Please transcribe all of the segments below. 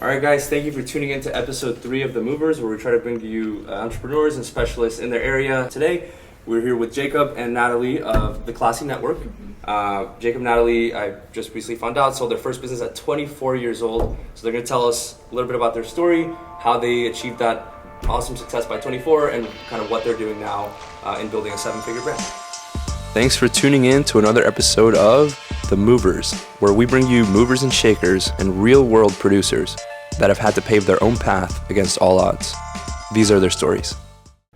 All right, guys, thank you for tuning in to episode 3 of The Movers, where we try to bring to you entrepreneurs and specialists in their area. Today, we're here with Jacob and Natalie of the Klassy Network. Jacob and Natalie, I just recently found out, sold their first business at 24 years old. So they're going to tell us a little bit about their story, how they achieved that awesome success by 24, and kind of what they're doing now in building a 7-figure brand. Thanks for tuning in to another episode of The Movers, where we bring you movers and shakers and real-world producers that have had to pave their own path against all odds. These are their stories.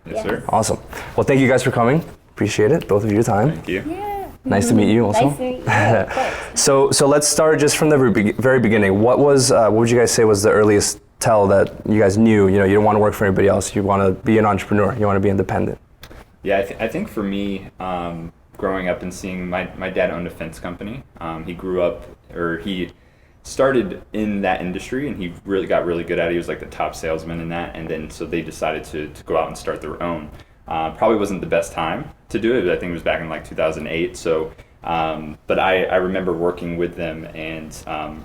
Yes, sir. Awesome. Well, thank you guys for coming. Appreciate it, both of your time. Thank you. Yeah. Nice to meet you also. Nice to meet you. So let's start just from the very beginning. What would you guys say was the earliest tell that you guys knew, you don't want to work for anybody else, you want to be an entrepreneur, you want to be independent? Yeah, I think for me, growing up and seeing my dad owned a fence company. He started in that industry and he really got really good at it. He was like the top salesman in that, and then so they decided to go out and start their own. Probably wasn't the best time to do it. I think it was back in like 2008. So, but I remember working with them and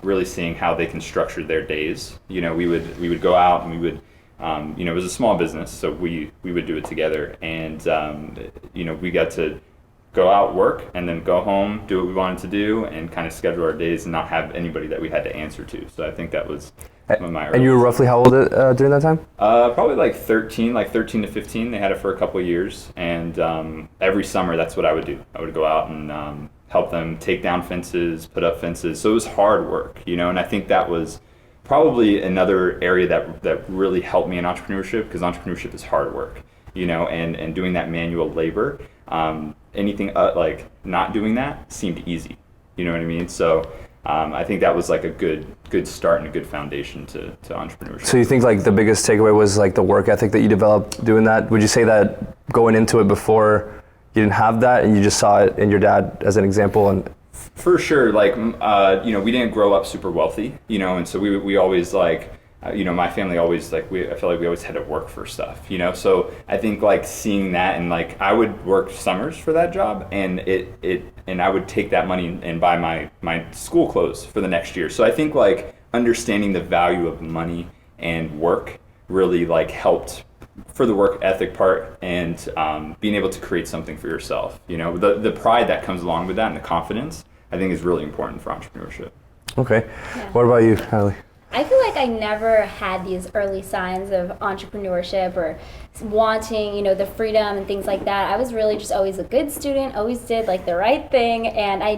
really seeing how they can structure their days. We would go out and we would, it was a small business, so we would do it together. And we got to go out, work, and then go home, do what we wanted to do, and kind of schedule our days and not have anybody that we had to answer to. So I think that was my. And you were roughly how old during that time? Probably like 13 to 15. They had it for a couple of years, and every summer that's what I would do. I would go out and help them take down fences, put up fences. So it was hard work, and I think that was probably another area that really helped me in entrepreneurship, because entrepreneurship is hard work, and doing that manual labor. Anything like not doing that seemed easy, you know what I mean? So I think that was like a good start and a good foundation to entrepreneurship. So you think like the biggest takeaway was like the work ethic that you developed doing that? Would you say that going into it before you didn't have that and you just saw it in your dad as an example? And for sure, like we didn't grow up super wealthy, and so we always like. My family always I feel like we always had to work for stuff, so I think like seeing that, and like I would work summers for that job, and and I would take that money and buy my school clothes for the next year. So I think like understanding the value of money and work really like helped for the work ethic part, and being able to create something for yourself, the pride that comes along with that and the confidence, I think is really important for entrepreneurship. Okay. Yeah. What about you, Natalie? I feel like I never had these early signs of entrepreneurship or wanting, the freedom and things like that. I was really just always a good student, always did like the right thing, and I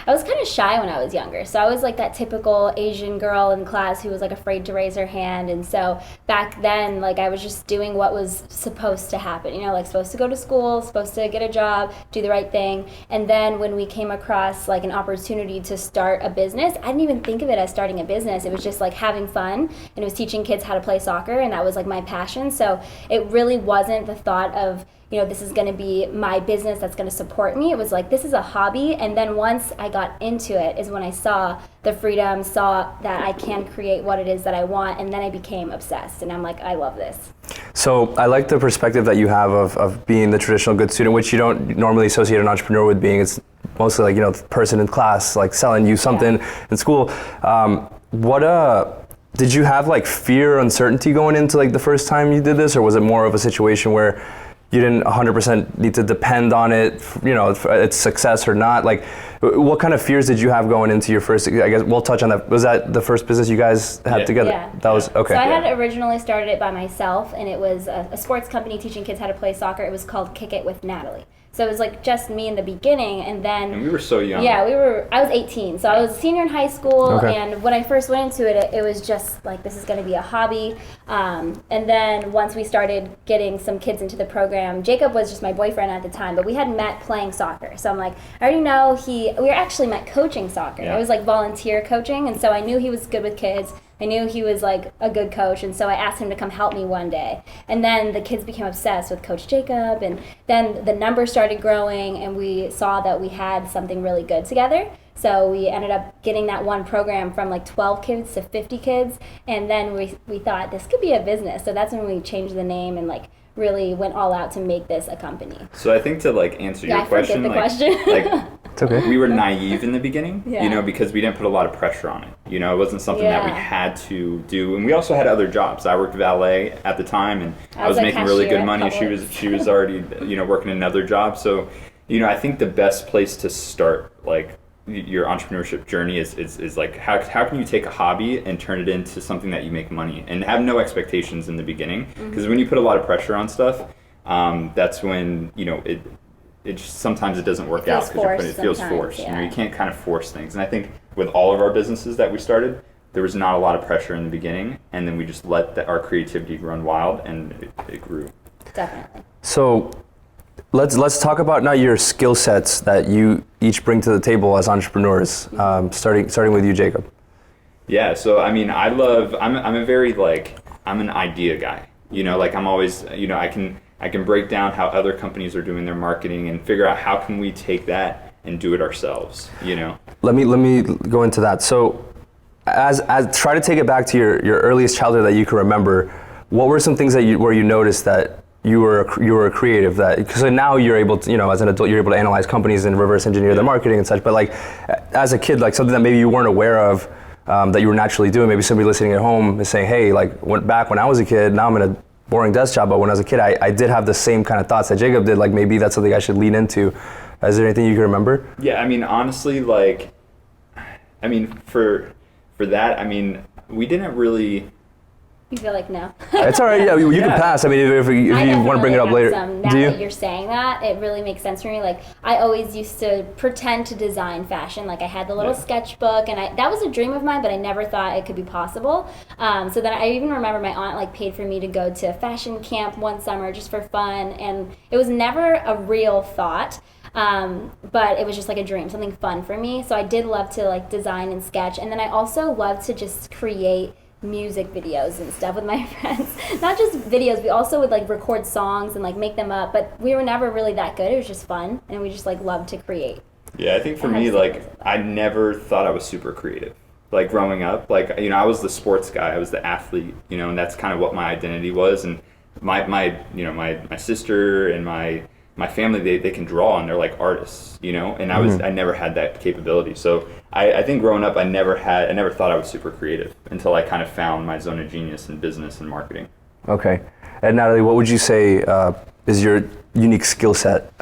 was kind of shy when I was younger. So I was like that typical Asian girl in class who was like afraid to raise her hand, and so back then like I was just doing what was supposed to happen, like supposed to go to school, supposed to get a job, do the right thing. And then when we came across like an opportunity to start a business, I didn't even think of it as starting a business. It was just like having fun, and it was teaching kids how to play soccer, and that was like my passion. So it really wasn't the thought of, this is going to be my business that's going to support me. It was like, this is a hobby. And then once I got into it is when I saw the freedom, saw that I can create what it is that I want, and then I became obsessed, and I'm like, I love this. So I like the perspective that you have of being the traditional good student, which you don't normally associate an entrepreneur with being. It's mostly like, the person in class, like selling you something in school. Did you have like fear or uncertainty going into like the first time you did this, or was it more of a situation where you didn't 100% need to depend on it, its success or not? Like, what kind of fears did you have going into your first, I guess we'll touch on that. Was that the first business you guys had together? Yeah. That was, okay. So I had originally started it by myself, and it was a sports company teaching kids how to play soccer. It was called Kick It with Natalie. So it was like just me in the beginning, and then... And we were so young. Yeah, I was 18, so I was a senior in high school, okay. And when I first went into it, it was just like, this is going to be a hobby. And then once we started getting some kids into the program, Jacob was just my boyfriend at the time, but we had met playing soccer. So I'm like, I already know we were actually met coaching soccer. Yeah. It was like volunteer coaching, and so I knew he was good with kids. I knew he was like a good coach, and so I asked him to come help me one day. And then the kids became obsessed with Coach Jacob, and then the numbers started growing, and we saw that we had something really good together. So we ended up getting that one program from like 12 kids to 50 kids, and then we thought this could be a business. So that's when we changed the name and like really went all out to make this a company. So I think to like answer your question, question. like it's okay. We were naive in the beginning, Yeah. because we didn't put a lot of pressure on it, You know, it wasn't something that we had to do. And we also had other jobs. I worked valet at the time, and I was making really good money. She was already, you know, working another job. So, you know, I think the best place to start, like, your entrepreneurship journey is like, how can you take a hobby and turn it into something that you make money and have no expectations in the beginning? Because when you put a lot of pressure on stuff, that's when, you know, it just, sometimes it doesn't work out because it feels forced. Yeah. You know, you can't kind of force things. And I think with all of our businesses that we started, there was not a lot of pressure in the beginning, and then we just let our creativity run wild, and it grew. Definitely. So let's talk about now your skill sets that you each bring to the table as entrepreneurs. Starting with you, Jacob. Yeah. So I mean, I'm a very I'm an idea guy. You know, like I'm always, you know, I can break down how other companies are doing their marketing and figure out how can we take that and do it ourselves. You know. Let me go into that. So as try to take it back to your earliest childhood that you can remember. What were some things where you noticed that you were a creative, that because now you're able to, you know, as an adult, you're able to analyze companies and reverse engineer their marketing and such, but like as a kid, like something that maybe you weren't aware of, that you were naturally doing, maybe somebody listening at home is saying, hey, like back when I was a kid, now I'm in a boring desk job, but when I was a kid, I did have the same kind of thoughts that Jacob did, like maybe that's something I should lean into. Is there anything you can remember? Yeah, I mean, honestly, like, I mean, for that, I mean, we didn't really... You feel like no? It's all right. Yeah, you can pass. I mean, if you want to bring it up later. Now that you're saying that, it really makes sense for me. Like, I always used to pretend to design fashion. Like, I had the little sketchbook, and that was a dream of mine, but I never thought it could be possible. So then I even remember my aunt like paid for me to go to fashion camp one summer just for fun, and it was never a real thought. But it was just like a dream, something fun for me. So I did love to like design and sketch, and then I also loved to just create music videos and stuff with my friends. Not just videos, we also would like record songs and like make them up, but we were never really that good. It was just fun, and we just like loved to create. Yeah, I think for me, like, I never thought I was super creative. Like growing up, like, you know, I was the sports guy, I was the athlete, you know, and that's kind of what my identity was. And my sister and my family, they can draw, and they're like artists, you know, and I never had that capability. So I think growing up, I never thought I was super creative until I kind of found my zone of genius in business and marketing. Okay. And Natalie, what would you say is your unique skill set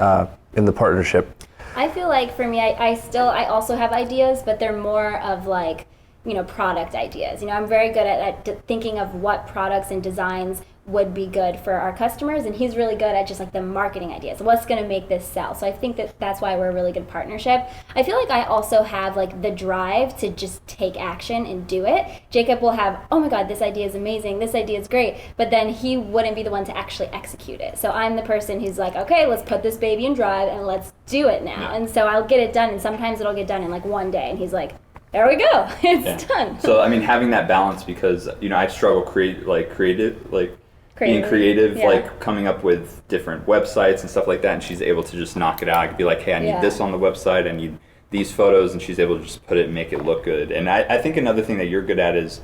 in the partnership? I feel like for me, I also have ideas, but they're more of like, you know, product ideas. You know, I'm very good at thinking of what products and designs would be good for our customers, and he's really good at just like the marketing ideas. What's going to make this sell? So I think that's why we're a really good partnership. I feel like I also have like the drive to just take action and do it. Jacob will have, oh my God, this idea is amazing, this idea is great, but then he wouldn't be the one to actually execute it. So I'm the person who's like, okay, let's put this baby in drive and let's do it now. And so I'll get it done, and sometimes it'll get done in like one day, and he's like, there we go, it's done. So I mean, having that balance, because you know I struggle being creative, like coming up with different websites and stuff like that, and she's able to just knock it out. I could be like, hey, I need this on the website, I need these photos, and she's able to just put it and make it look good. And I think another thing that you're good at is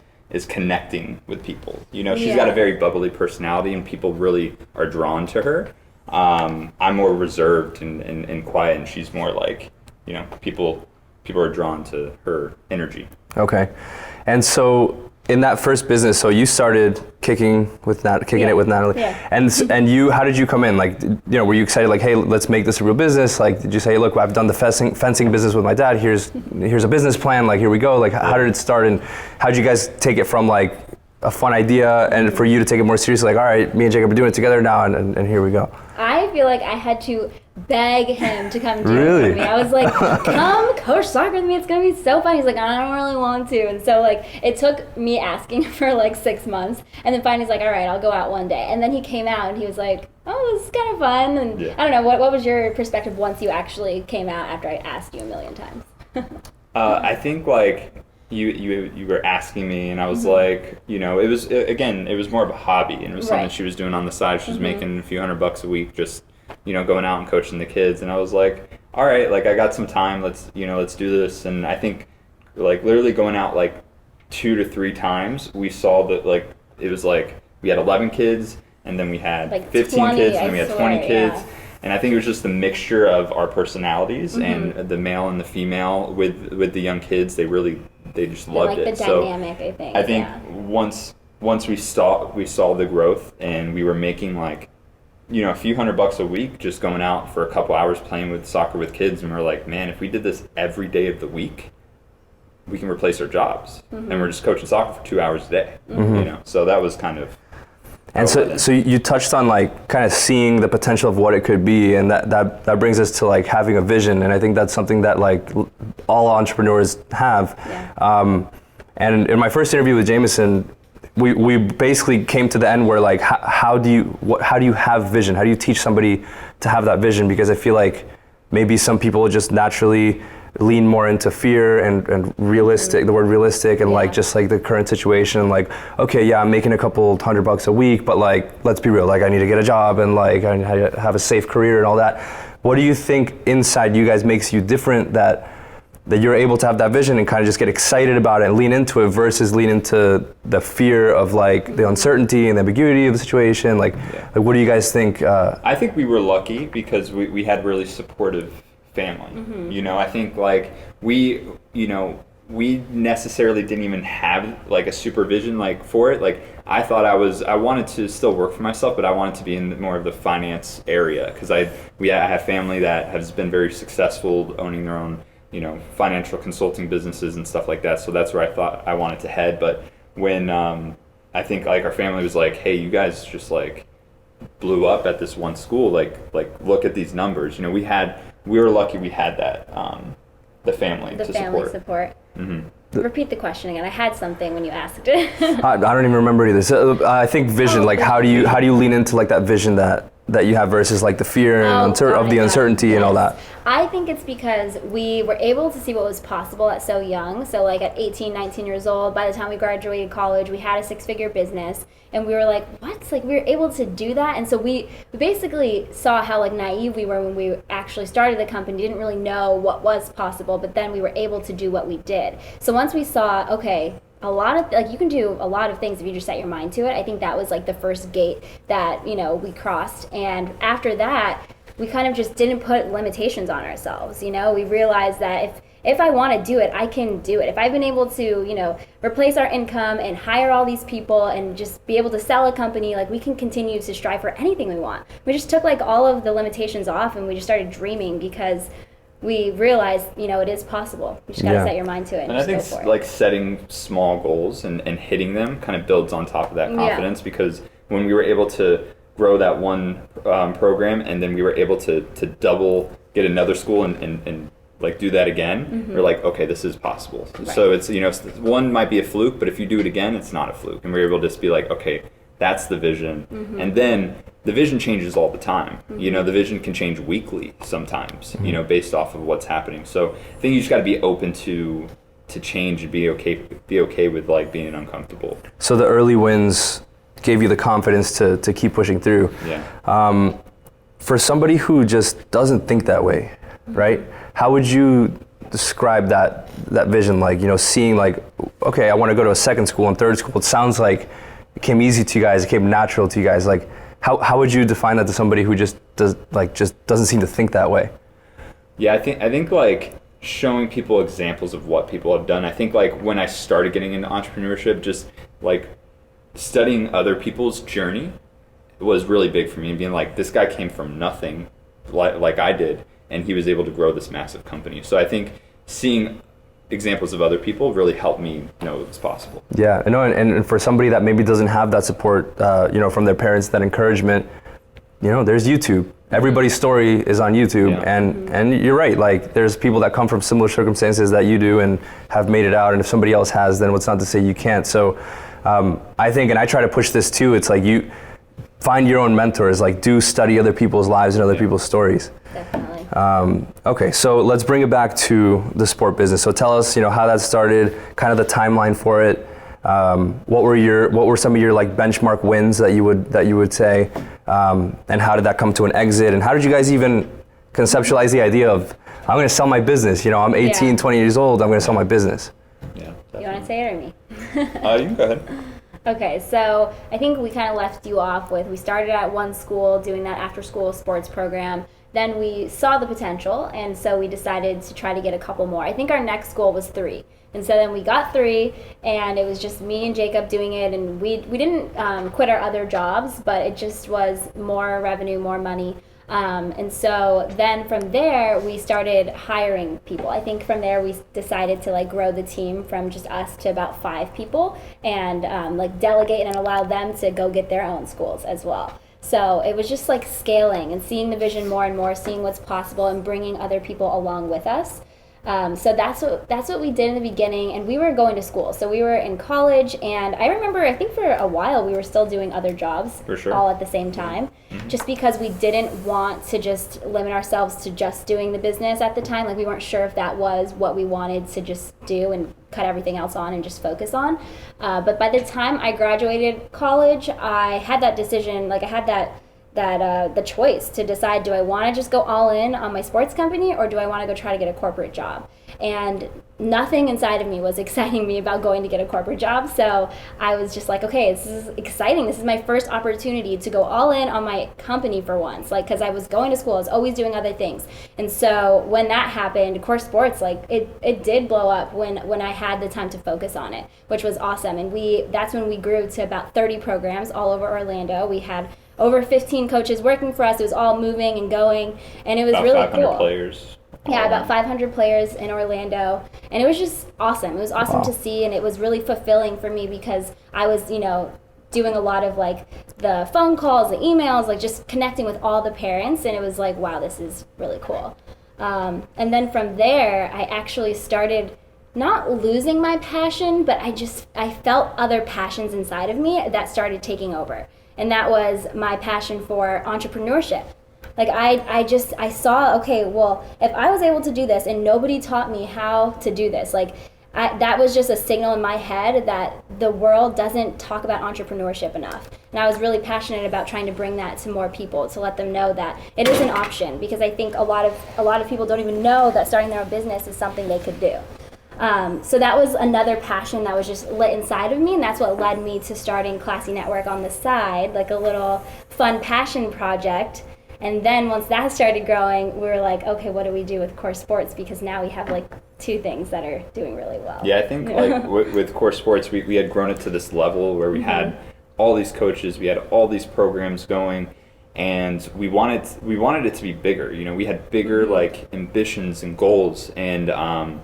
connecting with people. You know, she's got a very bubbly personality, and people really are drawn to her. I'm more reserved and quiet, and she's more like, you know, people are drawn to her energy. Okay. And so in that first business, so you started kicking it with Natalie, and you, how did you come in? Like, you know, were you excited? Like, hey, let's make this a real business. Like, did you say, look, I've done the fencing business with my dad. Here's a business plan. Like, here we go. Like, how did it start, and how did you guys take it from like a fun idea and for you to take it more seriously? Like, all right, me and Jacob are doing it together now, and here we go. I feel like I had to beg him to come do it with me. I was like, come coach soccer with me, it's gonna be so fun. He's like, I don't really want to. And so like it took me asking for like 6 months, and then finally he's like, all right, I'll go out one day. And then he came out and he was like, oh, this is kind of fun. And I don't know, what was your perspective once you actually came out after I asked you a million times? I think like you were asking me, and I was like, you know, it was more of a hobby, and it was something she was doing on the side. She was making a few $100 a week, just, you know, going out and coaching the kids. And I was like, all right, like I got some time, let's do this. And I think like literally going out like 2 to 3 times, we saw that like it was like we had 11 kids, and then we had like 15 20, kids, and then we had 20 kids. And I think it was just the mixture of our personalities, and the male and the female with the young kids. They really they just loved like it. the dynamic, I think. I think once we saw the growth, and we were making like, you know, a few $100 a week just going out for a couple hours playing with soccer with kids, and we're like, man, if we did this every day of the week, we can replace our jobs. And we're just coaching soccer for 2 hours a day. You know, so that was kind of. And so you touched on like kind of seeing the potential of what it could be, and that brings us to like having a vision, and I think that's something that like all entrepreneurs have. Yeah. And in my first interview with Jameson, we basically came to the end where like how do you have vision? How do you teach somebody to have that vision? Because I feel like maybe some people just naturally lean more into fear and realistic, the word realistic, and like just like the current situation, like, okay, yeah, I'm making a couple $100 a week, but like, let's be real, like I need to get a job and like I have a safe career and all that. What do you think inside you guys makes you different that you're able to have that vision and kind of just get excited about it and lean into it versus lean into the fear of like the uncertainty and the ambiguity of the situation? Like what do you guys think? I think we were lucky because we had really supportive family. You know, I think like we necessarily didn't even have like a supervision like for it. Like I thought I wanted to still work for myself, but I wanted to be in more of the finance area because I have family that has been very successful owning their own, you know, financial consulting businesses and stuff like that. So that's where I thought I wanted to head. But when I think like our family was like, hey, you guys just like blew up at this one school, like look at these numbers. You know, we were lucky we had that, the family support. Repeat the question again. I had something when you asked it. I don't even remember any of this. I think vision, like how do you lean into like that vision that you have versus like the fear and of the uncertainty and all that? I think it's because we were able to see what was possible at so young. So like at 18, 19 years old, by the time we graduated college, we had a 6-figure business, and we were like, what? Like we were able to do that? And so we basically saw how like naive we were when we actually started the company, didn't really know what was possible, but then we were able to do what we did. So once we saw, okay, a lot of like you can do a lot of things if you just set your mind to it. I think that was like the first gate that, you know, we crossed, and after that we kind of just didn't put limitations on ourselves. You know, we realized that if I want to do it, I can do it. If I've been able to, you know, replace our income and hire all these people and just be able to sell a company, like we can continue to strive for anything we want. We just took like all of the limitations off and we just started dreaming because we realized, you know, it is possible. You just got to set your mind to it and just I go think for it. like setting small goals and hitting them kind of builds on top of that confidence because when we were able to grow that one program and then we were able to get another school and like do that again, we're like, okay, this is possible. Right. So it's, you know, one might be a fluke, but if you do it again, it's not a fluke. And we're able to just be like, okay, that's the vision. And then the vision changes all the time. You know, the vision can change weekly sometimes, you know, based off of what's happening. So I think you just got to be open to change and be okay with like being uncomfortable. So the early wins gave you the confidence to keep pushing through. Yeah. For somebody who just doesn't think that way, right? How would you describe that vision? Like, you know, seeing like, okay, I want to go to a second school and third school. It sounds like it came easy to you guys. It came natural to you guys. Like, how would you define that to somebody who just doesn't seem to think that way? Yeah, I think like showing people examples of what people have done. I think like when I started getting into entrepreneurship, just like studying other people's journey was really big for me, and being like, this guy came from nothing like I did, and he was able to grow this massive company. So I think seeing examples of other people really helped me know it's possible. Yeah, I know, and for somebody that maybe doesn't have that support, you know, from their parents, that encouragement, you know, there's YouTube. Everybody's story is on YouTube, and you're right. Like, there's people that come from similar circumstances that you do and have made it out. And if somebody else has, then what's not to say you can't. So, I think, and I try to push this too. It's like you find your own mentors. Like, do study other people's lives and other people's stories. Definitely. Okay, so let's bring it back to the sport business. So tell us, you know, how that started, kind of the timeline for it. What were some of your like benchmark wins that you would say, and how did that come to an exit? And how did you guys even conceptualize the idea of, I'm going to sell my business? You know, I'm 18, 20 years old. I'm going to sell my business. Yeah. You want to say it or me? You can go ahead. Okay, so I think we kind of left you off with, we started at one school doing that after school sports program. then we saw the potential, and so we decided to try to get a couple more. I think our next goal was 3. And so then we got 3, and it was just me and Jacob doing it, and we didn't quit our other jobs, but it just was more revenue, more money. And so then from there, we started hiring people. I think from there, we decided to like grow the team from just us to about 5 people, and like delegate and allow them to go get their own schools as well. So it was just like scaling and seeing the vision more and more, seeing what's possible and bringing other people along with us. So that's what we did in the beginning, and we were going to school. So we were in college, and I remember, I think for a while we were still doing other jobs, For sure. all at the same time, just because we didn't want to just limit ourselves to just doing the business at the time. Like we weren't sure if that was what we wanted to just do and cut everything else on and just focus on. But by the time I graduated college, I had that decision, like I had the choice to decide, do I want to just go all in on my sports company, or do I want to go try to get a corporate job? And nothing inside of me was exciting me about going to get a corporate job. So I was just like, okay, this is exciting. This is my first opportunity to go all in on my company for once. Like, because I was going to school, I was always doing other things. And so when that happened, Core Sports, like it did blow up when I had the time to focus on it, which was awesome. And that's when we grew to about 30 programs all over Orlando. We had over 15 coaches working for us. It was all moving and going, and it was About really 500 cool. players. Yeah, about 500 players in Orlando, and it was just awesome. It was awesome to see, and it was really fulfilling for me because I was, doing a lot of like the phone calls, the emails, like just connecting with all the parents, and it was like, wow, this is really cool. And then from there, I actually started not losing my passion, but I felt other passions inside of me that started taking over. And that was my passion for entrepreneurship. Like I saw, okay, well, if I was able to do this and nobody taught me how to do this, like that was just a signal in my head that the world doesn't talk about entrepreneurship enough. And I was really passionate about trying to bring that to more people, to let them know that it is an option, because I think a lot of people don't even know that starting their own business is something they could do. So that was another passion that was just lit inside of me, and that's what led me to starting Klassy Network on the side, like a little fun passion project. And then once that started growing, we were like, okay, what do we do with Core Sports? Because now we have like 2 things that are doing really well. Yeah, I think like with Core Sports, we had grown it to this level where we had all these coaches, we had all these programs going, and we wanted it to be bigger. We had bigger like ambitions and goals, and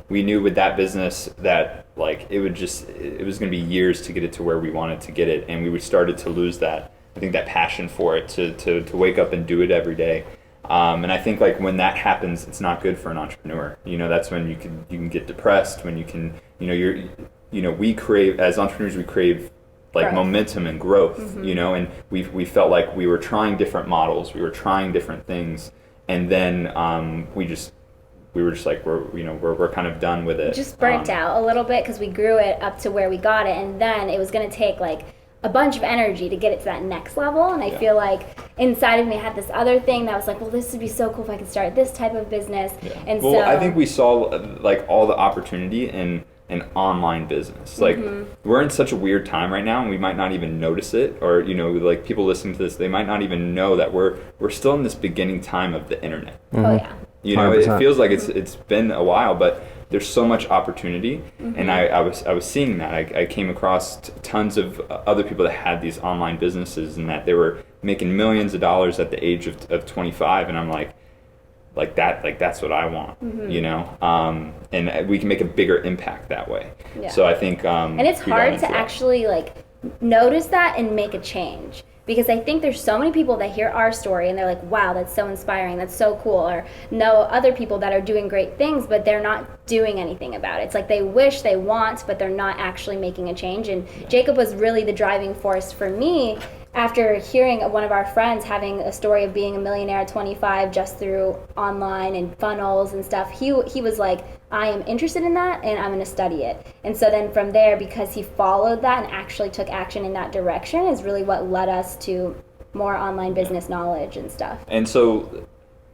we knew with that business that like it was going to be years to get it to where we wanted to get it, and we started to lose that. I think that passion for it to wake up and do it every day. And I think like when that happens, it's not good for an entrepreneur. That's when you can get depressed, when you can, we crave, as entrepreneurs, we crave like growth. Momentum and growth, and we felt like we were trying different models, we were trying different things. And then we were just like, we're kind of done with it. Just burnt out a little bit because we grew it up to where we got it. And then it was going to take like a bunch of energy to get it to that next level, and I feel like inside of me I had this other thing that was like, well, this would be so cool if I could start this type of business. And well, I think we saw like all the opportunity in an online business. Like we're in such a weird time right now, and we might not even notice it, or like people listening to this, they might not even know that we're still in this beginning time of the internet. Oh yeah. 100%. It feels like it's been a while, but there's so much opportunity, and I was seeing that. I came across tons of other people that had these online businesses, and that they were making millions of dollars at the age of 25, and I'm like that's what I want, and we can make a bigger impact that way. Yeah. So I think and it's hard to actually like notice that and make a change. Because I think there's so many people that hear our story and they're like, wow, that's so inspiring, that's so cool, or know other people that are doing great things, but they're not doing anything about it. It's like they wish, they want, but they're not actually making a change. And Jacob was really the driving force for me after hearing one of our friends having a story of being a millionaire at 25 just through online and funnels and stuff. He was like, I am interested in that and I'm going to study it. And so then from there, because he followed that and actually took action in that direction, is really what led us to more online business knowledge and stuff. And so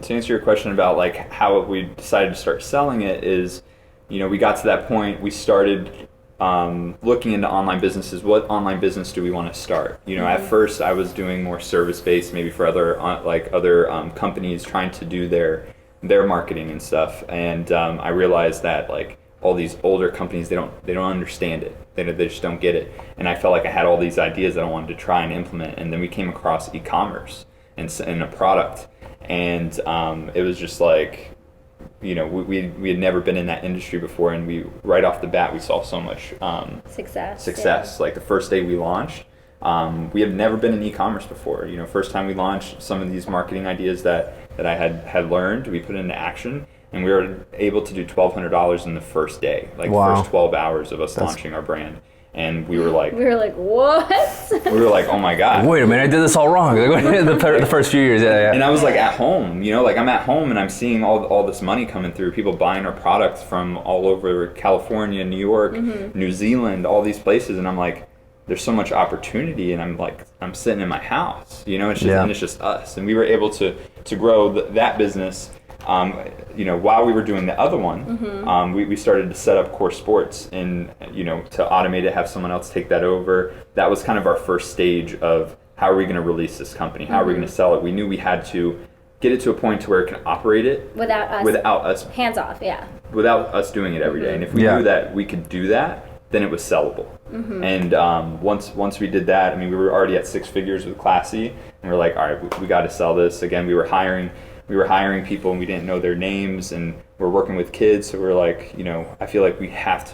to answer your question about like how we decided to start selling it is, we got to that point, we started looking into online businesses. What online business do we want to start? You know, at first I was doing more service-based, maybe for other companies trying to do their marketing and stuff. And I realized that like all these older companies, they don't understand it. They just don't get it. And I felt like I had all these ideas that I wanted to try and implement. And then we came across e-commerce and a product, and it was just like, you know, we had never been in that industry before, and we right off the bat we saw so much success. Yeah. Like the first day we launched, we had never been in e-commerce before. You know, first time we launched, some of these marketing ideas that I had learned, we put into action, and we were able to do $1,200 in the first day, like the first 12 hours of us launching our brand. And we were like, what? We were like, oh my God. Wait a minute, I did this all wrong. The first few years, yeah. And I was like at home, you know, like I'm at home and I'm seeing all this money coming through, people buying our products from all over California, New York, New Zealand, all these places. And I'm like, there's so much opportunity, and I'm sitting in my house, you know, and it's just us. And we were able to grow that business. You know, while we were doing the other one, we started to set up Core Sports, and, you know, to automate it, have someone else take that over. That was kind of our first stage of how are we going to release this company? How are we going to sell it? We knew we had to get it to a point to where it can operate it without us hands off, without us doing it every day. And if we knew that we could do that, then it was sellable. And once we did that, I mean, we were already at 6 figures with Klassy, and we're like, all right, we got to sell this. Again, we were hiring people, and we didn't know their names, and we're working with kids, so we're like, you know, I feel like we had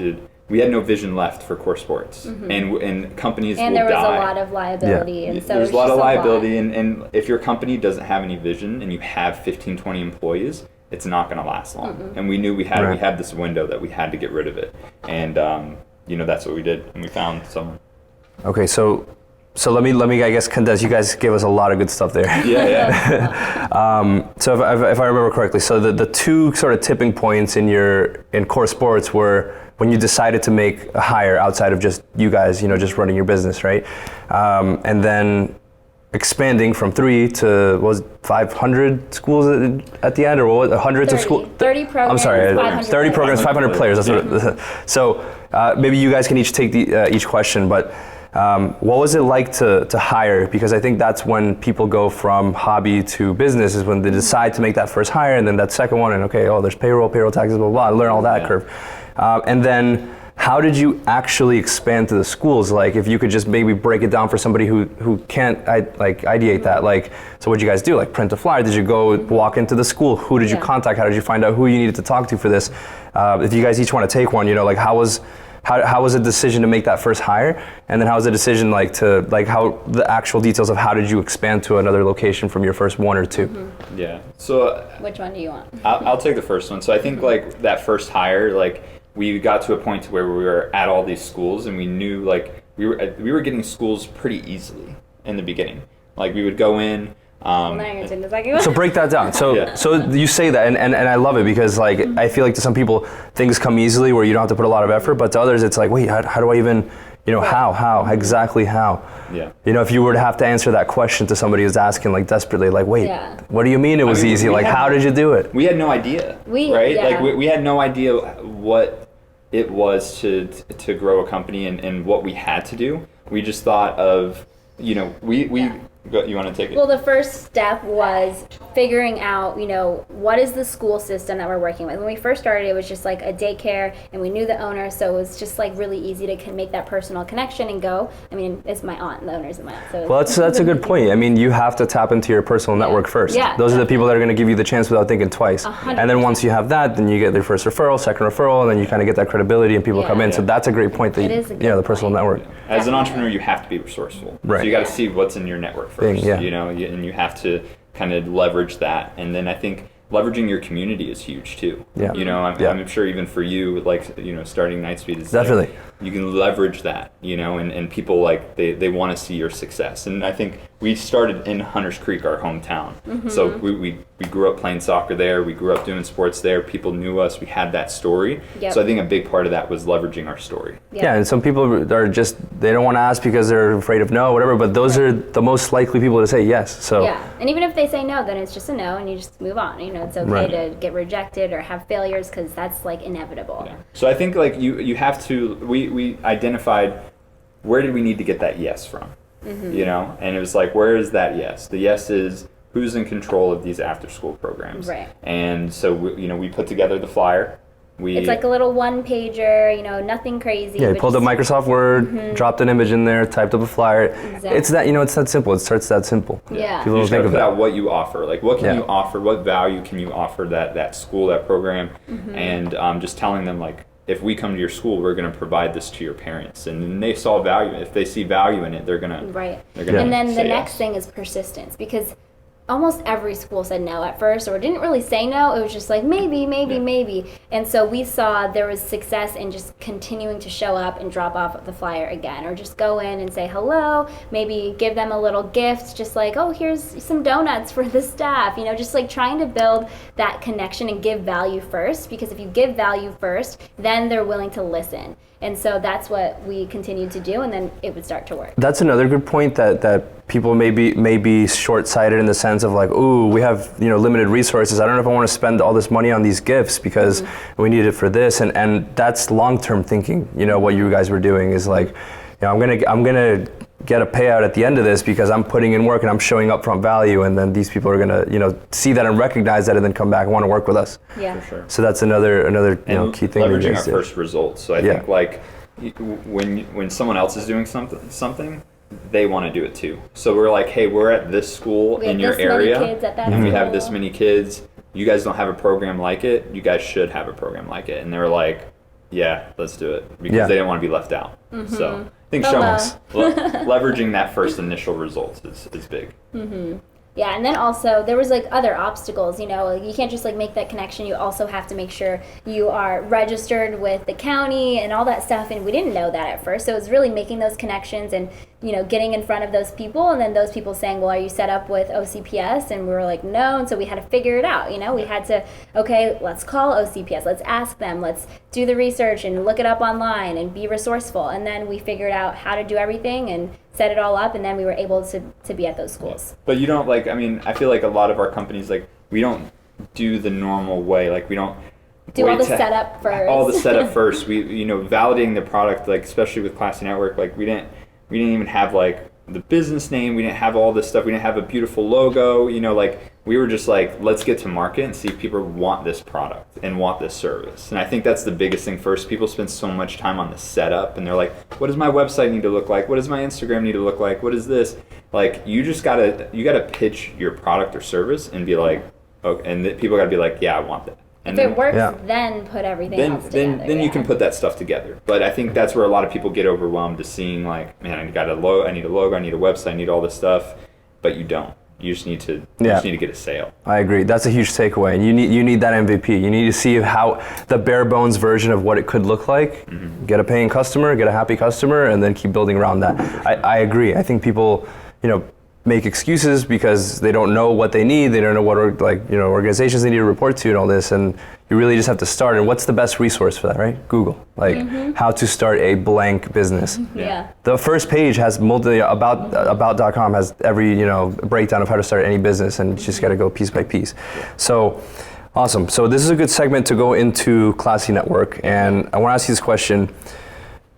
no vision left for Core Sports, and companies will die. And there was a lot of liability, and so there's a lot of liability, and if your company doesn't have any vision and you have 15, 20 employees, it's not going to last long. And we knew we had this window that we had to get rid of it, and you know, that's what we did, and we found someone. Okay, so let me I guess condense. You guys gave us a lot of good stuff there. So if I remember correctly, so the two sort of tipping points in Core Sports were when you decided to make a hire outside of just you guys, you know, just running your business, right? And then expanding from 3 to, what was it, 500 schools at the end, or what was it, hundreds of schools? 30 programs. I'm sorry, 30 programs, 500 players. That's what. So maybe you guys can each take each question, but. What was it like to hire? Because I think that's when people go from hobby to business, is when they decide to make that first hire, and then that second one, and there's payroll taxes, blah, blah, learn all that curve. And then how did you actually expand to the schools? Like, if you could just maybe break it down for somebody who can't ideate that. Like, so what did you guys do? Like, print a flyer? Did you go walk into the school? Who did you contact? How did you find out who you needed to talk to for this? If you guys each want to take one, you know, like how was the decision to make that first hire, and then how was the decision how the actual details of how did you expand to another location from your first 1 or 2? Yeah. So which one do you want? I'll take the first one. So I think like that first hire, like we got to a point where we were at all these schools, and we knew like we were getting schools pretty easily in the beginning. Like we would go in. So break that down. So you say that, and I love it, because like I feel like to some people things come easily where you don't have to put a lot of effort, but to others it's like, wait, how do I even, you know, how exactly how? Yeah. You know, if you were to have to answer that question to somebody who's asking like desperately, like, wait, what do you mean it was easy? Like, how did you do it? We had no idea, right? Yeah. Like we had no idea what it was to grow a company and what we had to do. We just thought of, you know, you want to take it? Well, the first step was figuring out, you know, what is the school system that we're working with. When we first started, it was just like a daycare, and we knew the owner, so it was just like really easy to make that personal connection and go. I mean, it's my aunt, the owner's my aunt. So well, that's a good point. I mean, you have to tap into your personal network first. Yeah, those are the people that are going to give you the chance without thinking twice. 100%. And then once you have that, then you get their first referral, second referral, and then you kind of get that credibility, and people come in. So that's a great point. That the personal network. As an entrepreneur, you have to be resourceful. Right. So you got to see what's in your network first. You know, and you have to kind of leverage that. And then I think leveraging your community is huge too. Yeah. You know, I'm sure even for you, like, you know, starting Nightspeed is definitely. Like, you can leverage that, you know, and people like they want to see your success. And I think we started in Hunters Creek, our hometown. So we grew up playing soccer there. We grew up doing sports there. People knew us. We had that story. So I think a big part of that was leveraging our story. Yeah, and some people are just, they don't want to ask because they're afraid of no, whatever, but those are the most likely people to say yes. So and even if they say no, then it's just a no, and you just move on. You know, it's okay to get rejected or have failures, because that's like inevitable. So I think like you have to, we identified where did we need to get that yes from, you know, and it was like, where is that yes? The yes is who's in control of these after school programs, right? And so we put together the flyer. It's like a little one pager, you know, nothing crazy. Yeah, you pulled up Microsoft Word, dropped an image in there, typed up a flyer. Exactly. It's that, you know, it's that simple. It starts that simple. Yeah. People You don't just gotta think of put that. out what you offer. Like, what can you offer? What value can you offer that school, that program? And just telling them, like, if we come to your school, we're going to provide this to your parents. And then they saw value. If they see value in it, they're going to. Right. They're gonna And then the say next yes. thing is persistence, because almost every school said no at first, or didn't really say no. It was just like maybe. And so we saw there was success in just continuing to show up and drop off the flyer again, or just go in and say hello, maybe give them a little gift, just like, oh, here's some donuts for the staff, you know, just like trying to build that connection and give value first, because if you give value first, then they're willing to listen. And so that's what we continued to do, and then it would start to work. That's another good point, that people may be short-sighted in the sense of like, ooh, we have, you know, limited resources. I don't know if I want to spend all this money on these gifts because we need it for this, and that's long-term thinking. You know, what you guys were doing is like, you know, I'm gonna get a payout at the end of this because I'm putting in work and I'm showing upfront value, and then these people are gonna, you know, see that and recognize that and then come back and want to work with us. Yeah. For sure. So that's another you know, key thing. Leveraging that you our guys did. first results. So I think like when someone else is doing something, they want to do it too. So we're like, hey, we're at this school in your area, and we have this many kids. You guys don't have a program like it. You guys should have a program like it. And they were like, yeah, let's do it, because they didn't want to be left out. So I think leveraging that first initial results is big. Yeah, and then also there was like other obstacles, you know, you can't just like make that connection. You also have to make sure you are registered with the county and all that stuff, and we didn't know that at first. So it was really making those connections and, you know, getting in front of those people, and then those people saying, well, are you set up with OCPS? And we were like, no. And so we had to figure it out, you know, we had to, okay, let's call OCPS, let's ask them, let's do the research and look it up online and be resourceful. And then we figured out how to do everything and set it all up, and then we were able to be at those schools. But you don't, like, I mean, I feel like a lot of our companies, like, we don't do the normal way. Like, we don't do all the setup first. All the setup first. We, you know, validating the product, like, especially with Klassy Network, like, we didn't even have, like, the business name. We didn't have all this stuff. We didn't have a beautiful logo. You know, like, we were just like, let's get to market and see if people want this product and want this service. And I think that's the biggest thing first. People spend so much time on the setup, and they're like, what does my website need to look like? What does my Instagram need to look like? What is this? Like, you gotta pitch your product or service and be like, okay, and people gotta be like, yeah, I want that. And if it works, then put everything else together. Then you can put that stuff together. But I think that's where a lot of people get overwhelmed, to seeing like, man, I need a logo, I need a website, I need all this stuff, but you don't. You just need to get a sale. I agree. That's a huge takeaway. And you need that MVP. You need to see how the bare bones version of what it could look like. Get a paying customer, get a happy customer, and then keep building around that. I agree. I think people, you know, make excuses because they don't know what they need. They don't know what organizations they need to report to and all this. And you really just have to start. And what's the best resource for that, right? Google. Like how to start a blank business. Yeah. The first page has about.com has every, you know, breakdown of how to start any business, and you just got to go piece by piece. So awesome. So this is a good segment to go into Klassy Network, and I want to ask you this question.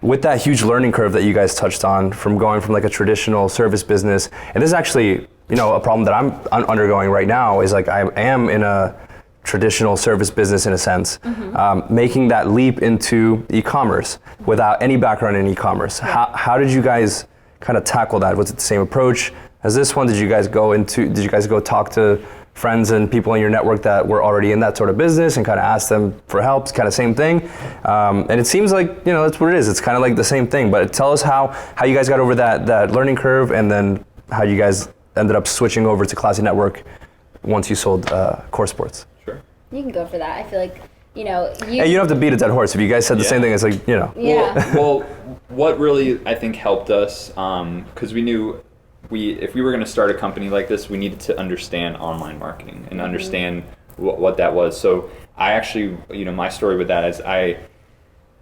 With that huge learning curve that you guys touched on, from going from like a traditional service business, and this is actually, you know, a problem that I'm undergoing right now, is like I am in a traditional service business in a sense, making that leap into e-commerce without any background in e-commerce. How did you guys kind of tackle that? Was it the same approach as this one? Did you guys go talk to friends and people in your network that were already in that sort of business and kind of ask them for help? It's kind of same thing. And it seems like, you know, that's what it is. It's kind of like the same thing. But tell us how you guys got over that learning curve, and then how you guys ended up switching over to Klassy Network once you sold Core Sports. Sure. You can go for that. I feel like, you know, you don't have to beat a dead horse. If you guys said the same thing, it's like, you know. Yeah. Well, what really I think helped us, because we knew if we were going to start a company like this, we needed to understand online marketing and understand what that was. So I actually, you know, my story with that is I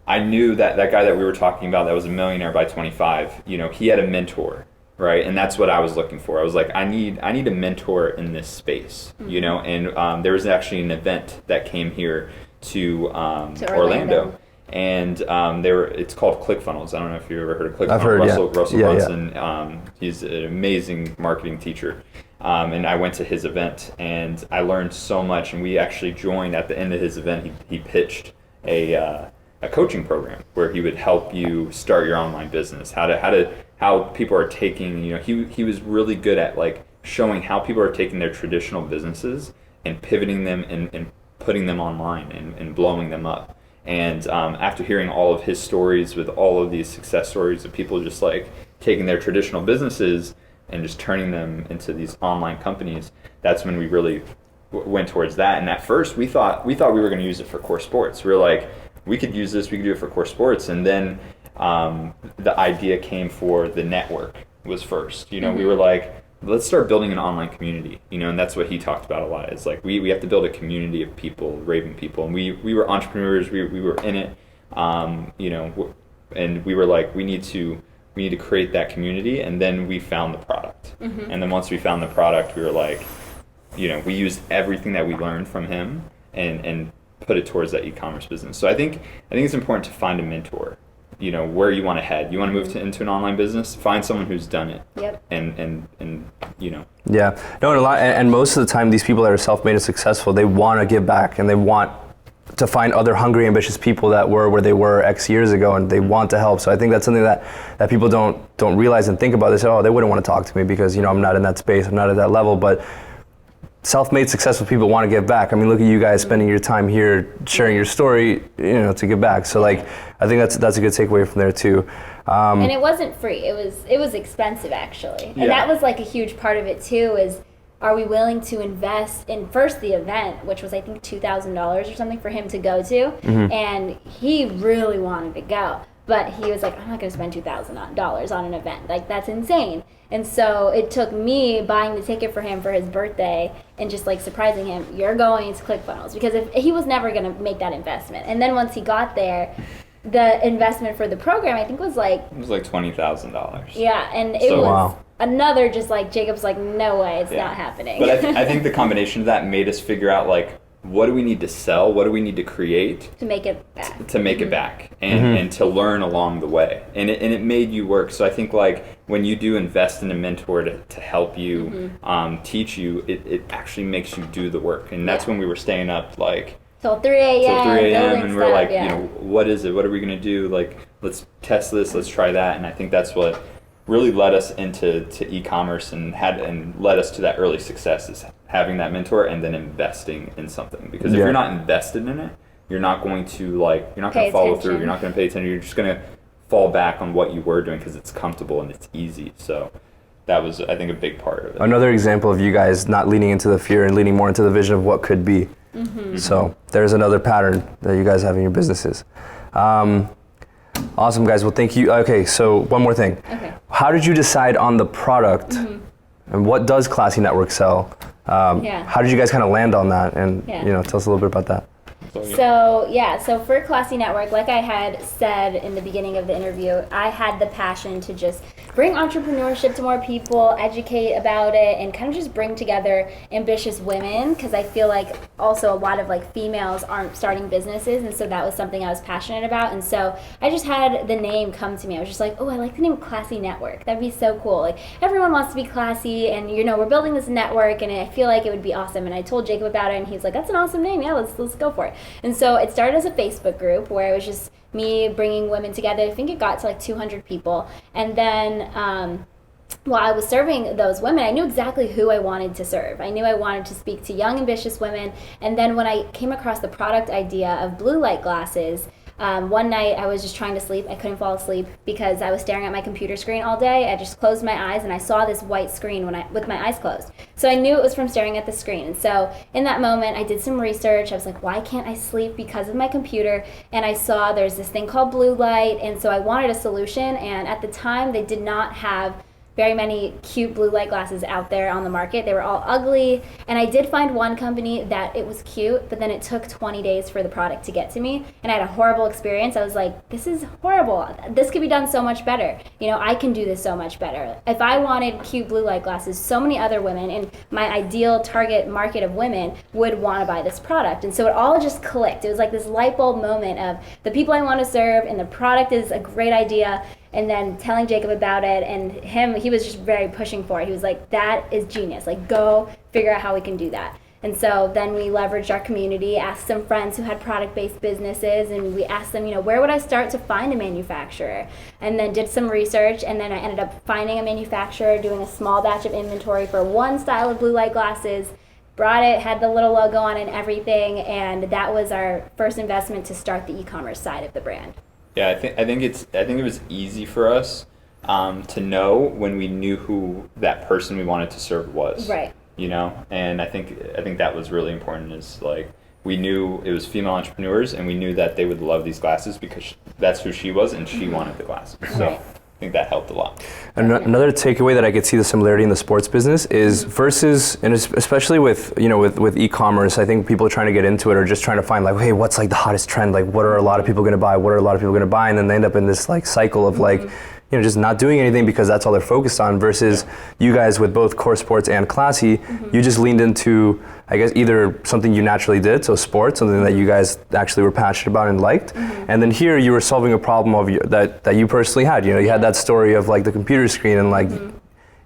knew that guy that we were talking about that was a millionaire by 25, you know, he had a mentor, right? And that's what I was looking for. I was like, I need a mentor in this space, you know, and there was actually an event that came here to Orlando. and it's called ClickFunnels. I don't know if you've ever heard of ClickFunnels. I've heard, Russell yeah. Brunson, he's an amazing marketing teacher. And I went to his event, and I learned so much. And we actually joined at the end of his event. He pitched a coaching program where he would help you start your online business. How people are taking, he was really good at like showing how people are taking their traditional businesses and pivoting them and putting them online and blowing them up. And after hearing all of his stories with all of these success stories of people just like taking their traditional businesses and just turning them into these online companies, that's when we really went towards that. And at first we thought we were going to use it for core sports. We were like, we could use this, we could do it for core sports. And then the idea came for the network was first. We were like, let's start building an online community, and that's what he talked about a lot. It's like we have to build a community of people, raving people, and we were entrepreneurs. We were in it, and we were like, we need to create that community. And then we found the product, and then once we found the product, we were like, we used everything that we learned from him and put it towards that e-commerce business. So I think it's important to find a mentor. Where you want to head. You want to move into an online business? Find someone who's done it. Yep. And Yeah. No, and a lot, and most of the time, these people that are self-made and successful, they want to give back, and they want to find other hungry, ambitious people that were where they were X years ago, and they want to help. So I think that's something that people don't realize and think about. They say, oh, they wouldn't want to talk to me because I'm not in that space, I'm not at that level. But self-made successful people want to give back. I mean, look at you guys spending your time here sharing your story, to give back. So like, I think that's a good takeaway from there too. And it wasn't free. It was expensive actually. And that was like a huge part of it too, is are we willing to invest in first the event, which was I think $2,000 or something for him to go to. And he really wanted to go. But he was like, I'm not going to spend $2,000 on an event. Like, that's insane. And so it took me buying the ticket for him for his birthday and just like surprising him, you're going to ClickFunnels. Because if he was never going to make that investment. And then once he got there, the investment for the program, I think was like... It was like $20,000. Yeah, and it was another just like, Jacob's like, no way, it's not happening. But I think the combination of that made us figure out like, what do we need to sell? What do we need to create to make it back? To make it back and to learn along the way. And it made you work. So I think like when you do invest in a mentor to help you, teach you, it actually makes you do the work. And that's when we were staying up like till 3 a.m. And we're like, what is it? What are we going to do? Like, let's test this. Let's try that. And I think that's what really led us into e-commerce and led us to that early success is having that mentor and then investing in something. Because if you're not invested in it, you're not going to follow through. You're not going to pay attention. You're just going to fall back on what you were doing because it's comfortable and it's easy. So that was, I think, a big part of it. Another example of you guys not leaning into the fear and leaning more into the vision of what could be. So there's another pattern that you guys have in your businesses. Awesome, guys. Well, thank you. Okay, so one more thing. Okay. How did you decide on the product, and what does Klassy Network sell? How did you guys kind of land on that? And tell us a little bit about that. So for Klassy Network, like I had said in the beginning of the interview, I had the passion to just bring entrepreneurship to more people, educate about it, and kind of just bring together ambitious women, because I feel like also a lot of like females aren't starting businesses, and so that was something I was passionate about. And so I just had the name come to me. I was just like, oh, I like the name Klassy Network. That'd be so cool. Like, everyone wants to be classy, and we're building this network, and I feel like it would be awesome. And I told Jacob about it, and he's like, that's an awesome name. Yeah, let's go for it. And so it started as a Facebook group where it was just me bringing women together. I think it got to like 200 people. And then while I was serving those women, I knew exactly who I wanted to serve. I knew I wanted to speak to young, ambitious women. And then when I came across the product idea of blue light glasses, one night I was just trying to sleep. I couldn't fall asleep because I was staring at my computer screen all day. I just closed my eyes and I saw this white screen with my eyes closed. So I knew it was from staring at the screen. And so in that moment, I did some research. I was like, why can't I sleep because of my computer? And I saw there's this thing called blue light. And so I wanted a solution. And at the time, they did not have very many cute blue light glasses out there on the market. They were all ugly, and I did find one company that it was cute, but then it took 20 days for the product to get to me, and I had a horrible experience. I was like, this is horrible. This could be done so much better. I can do this so much better. If I wanted cute blue light glasses, so many other women in my ideal target market of women would want to buy this product. And so it all just clicked. It was like this light bulb moment of the people I want to serve, and the product is a great idea. And then telling Jacob about it, and he was just very pushing for it. He was like, that is genius. Like, go figure out how we can do that. And so then we leveraged our community, asked some friends who had product-based businesses, and we asked them, where would I start to find a manufacturer? And then did some research, and then I ended up finding a manufacturer, doing a small batch of inventory for one style of blue light glasses, brought it, had the little logo on it and everything, and that was our first investment to start the e-commerce side of the brand. Yeah, I think it was easy for us to know when we knew who that person we wanted to serve was. Right. And I think that was really important. Is like we knew it was female entrepreneurs, and we knew that they would love these glasses because that's who she was, and she wanted the glasses. So Right. I think that helped a lot. Another takeaway that I could see the similarity in the sports business is versus, and especially with with e-commerce, I think people are trying to get into it or just trying to find like, hey, what's like the hottest trend? Like, what are a lot of people going to buy? What are a lot of people going to buy? And then they end up in this like cycle of like, just not doing anything because that's all they're focused on. Versus you guys with both Core Sports and Klassy, you just leaned into, I guess, either something you naturally did, so sports, something that you guys actually were passionate about and liked, and then here you were solving a problem of that you personally had. You had that story of like the computer screen and like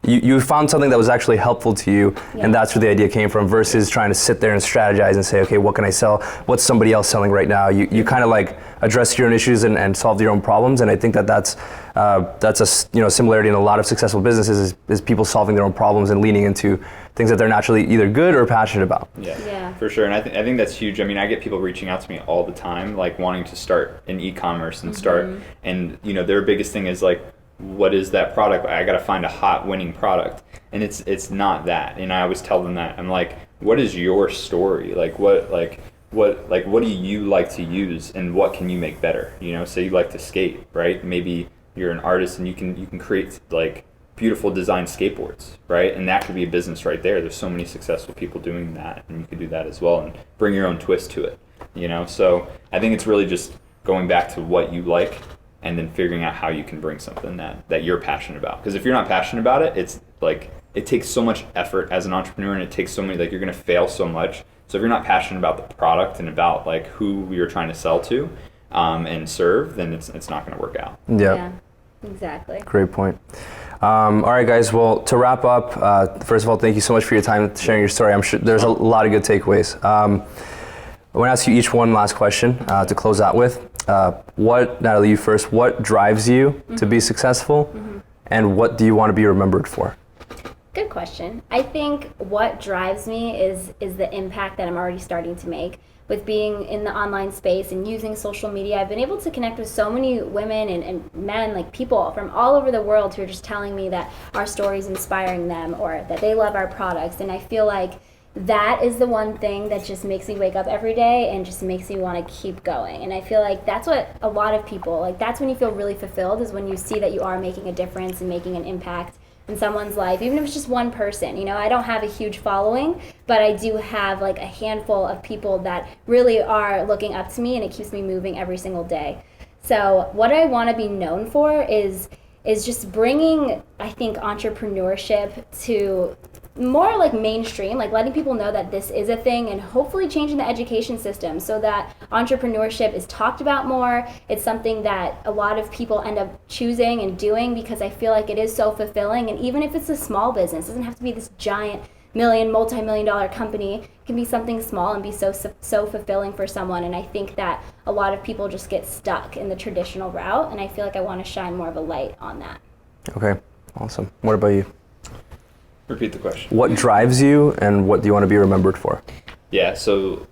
you found something that was actually helpful to you, and that's where the idea came from. Versus trying to sit there and strategize and say, okay, what can I sell? What's somebody else selling right now? You kind of like address your own issues and solve your own problems, and I think that's a similarity in a lot of successful businesses is people solving their own problems and leaning into things that they're naturally either good or passionate about. Yeah. For sure. And I think that's huge. I mean, I get people reaching out to me all the time, like wanting to start in e-commerce and start, and their biggest thing is like, what is that product? I got to find a hot winning product, and it's not that. And I always tell them that. I'm like, what is your story? What do you like to use, and what can you make better? Say you like to skate, right? Maybe you're an artist and you can create like beautiful design skateboards, right? And that could be a business right there. There's so many successful people doing that, and you could do that as well and bring your own twist to it. So I think it's really just going back to what you like, and then figuring out how you can bring something that you're passionate about. Because if you're not passionate about it, it's like it takes so much effort as an entrepreneur, and it takes so many, like you're gonna fail so much. So if you're not passionate about the product and about like who you're trying to sell to and serve, then it's not gonna work out. Yeah, exactly. Great point. All right, guys. Well, to wrap up, first of all, thank you so much for your time sharing your story. I'm sure there's a lot of good takeaways. I want to ask you each one last question to close out with. Natalie, you first. What drives you to be successful, and what do you want to be remembered for? Good question. I think what drives me is the impact that I'm already starting to make. With being in the online space and using social media, I've been able to connect with so many women and men, like people from all over the world who are just telling me that our story is inspiring them or that they love our products. And I feel like that is the one thing that just makes me wake up every day and just makes me want to keep going. And I feel like that's what a lot of people, like that's when you feel really fulfilled, is when you see that you are making a difference and making an impact in someone's life, even if it's just one person. I don't have a huge following, but I do have like a handful of people that really are looking up to me, and it keeps me moving every single day. So what I want to be known for is just bringing, I think, entrepreneurship to more like mainstream, like letting people know that this is a thing, and hopefully changing the education system so that entrepreneurship is talked about more. It's something that a lot of people end up choosing and doing because I feel like it is so fulfilling. And even if it's a small business, it doesn't have to be this giant multi-million-dollar company. It can be something small and be so fulfilling for someone. And I think that a lot of people just get stuck in the traditional route, and I feel like I want to shine more of a light on that. Okay, awesome. What about you? Repeat the question. What drives you, and what do you want to be remembered for? Yeah, so,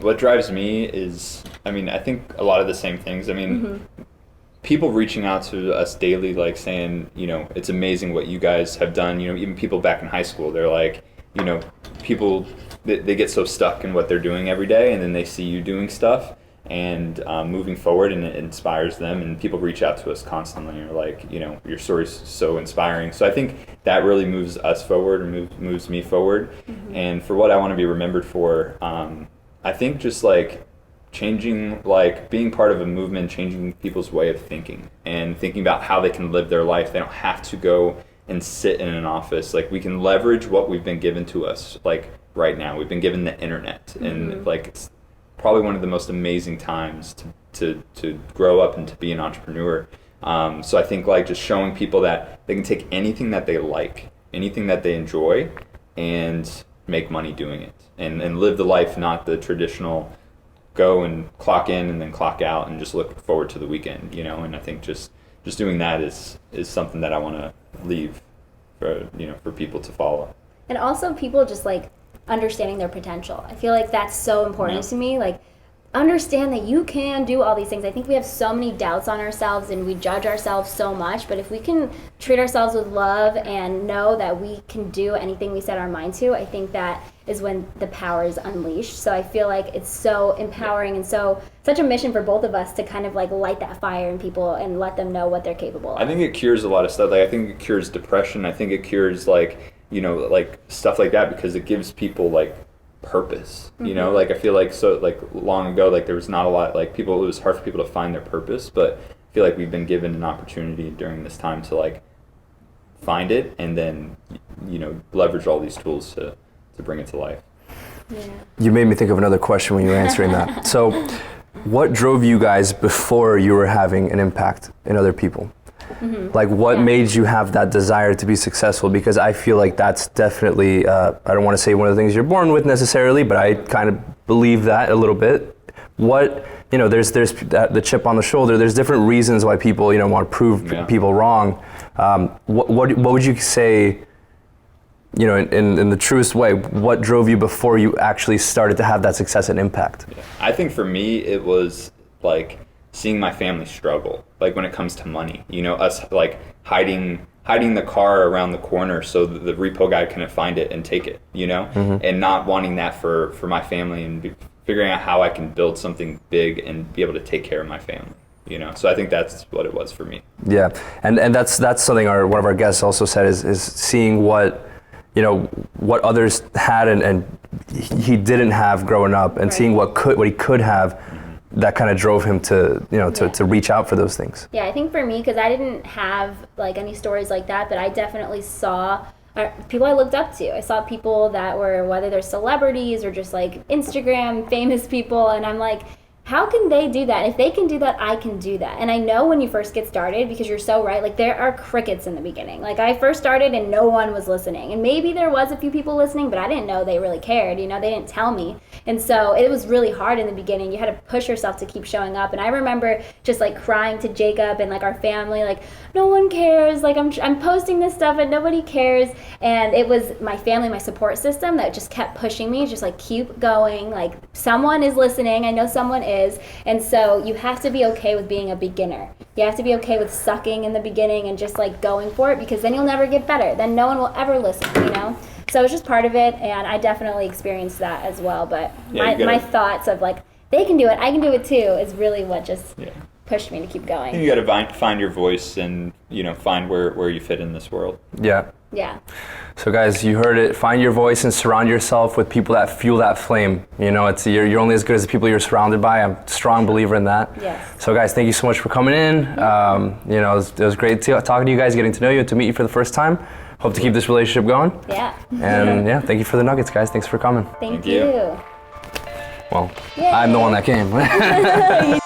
what drives me is, I think a lot of the same things. People reaching out to us daily, like saying, it's amazing what you guys have done. Even people back in high school, they're like, people, they get so stuck in what they're doing every day, and then they see you doing stuff, and moving forward, and it inspires them, and people reach out to us constantly and are like, your story's so inspiring. So I think that really moves us forward and moves me forward. And for what I want to be remembered for, I think just like changing, like being part of a movement, changing people's way of thinking and thinking about how they can live their life. They don't have to go and sit in an office. Like, we can leverage what we've been given to us. Like right now, we've been given the internet, and like it's probably one of the most amazing times to grow up and to be an entrepreneur. So I think like just showing people that they can take anything that they like, anything that they enjoy, and make money doing it, and live the life, not the traditional go and clock in and then clock out and just look forward to the weekend, and I think just doing that is something that I want to leave for people to follow. And also people just like understanding their potential. I feel like that's so important to me. Like, understand that you can do all these things. I think we have so many doubts on ourselves and we judge ourselves so much, but if we can treat ourselves with love and know that we can do anything we set our mind to, I think that is when the power is unleashed. So I feel like it's so empowering and such a mission for both of us to kind of like light that fire in people and let them know what they're capable of. I think it cures a lot of stuff. Like, I think it cures depression. I think it cures like stuff like that, because it gives people like purpose, like I feel like so like long ago, like there was not a lot, like it was hard for people to find their purpose, but I feel like we've been given an opportunity during this time to like find it and then leverage all these tools to bring it to life. You made me think of another question when you were answering that. So what drove you guys before you were having an impact in other people? Like, what made you have that desire to be successful? Because I feel like that's definitely, I don't want to say one of the things you're born with necessarily, but I kind of believe that a little bit. What, there's the chip on the shoulder. There's different reasons why people, want to prove people wrong. What would you say, in the truest way, what drove you before you actually started to have that success and impact? I think for me, it was like seeing my family struggle, like when it comes to money, us like hiding the car around the corner so that the repo guy couldn't find it and take it, and not wanting that for my family, and figuring out how I can build something big and be able to take care of my family, so I think that's what it was for me. And that's something one of our guests also said is seeing what others had and he didn't have growing up, and seeing what he could have. That kind of drove him to to reach out for those things. Yeah, I think for me, because I didn't have like any stories like that, but I definitely saw people I looked up to. I saw people that were, whether they're celebrities or just like Instagram famous people, and I'm like, how can they do that? If they can do that, I can do that. And I know when you first get started, because you're so right, like there are crickets in the beginning. Like I first started and no one was listening. And maybe there was a few people listening, but I didn't know they really cared. They didn't tell me. And so it was really hard in the beginning. You had to push yourself to keep showing up. And I remember just like crying to Jacob and like our family, like, no one cares. Like I'm posting this stuff and nobody cares. And it was my family, my support system that just kept pushing me, just like keep going. Like someone is listening. I know someone is. And so you have to be okay with being a beginner. You have to be okay with sucking in the beginning and just like going for it, because then you'll never get better. Then no one will ever listen, So it's just part of it, and I definitely experienced that as well. But my thoughts of like, they can do it, I can do it too, is really what just pushed me to keep going. You got to find your voice and find where you fit in this world. Yeah. So guys, you heard it. Find your voice and surround yourself with people that fuel that flame. It's you're only as good as the people you're surrounded by. I'm a strong believer in that. Yes. So guys, thank you so much for coming in. It was great talking to you guys, getting to know you, and to meet you for the first time. Hope to keep this relationship going. Yeah. And thank you for the nuggets, guys. Thanks for coming. Thank you. Well, I'm the one that came.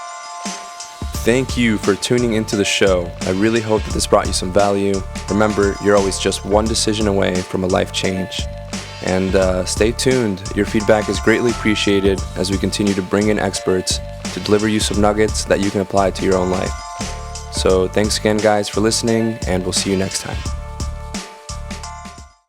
Thank you for tuning into the show. I really hope that this brought you some value. Remember, you're always just one decision away from a life change. And stay tuned. Your feedback is greatly appreciated as we continue to bring in experts to deliver you some nuggets that you can apply to your own life. So thanks again, guys, for listening, and we'll see you next time.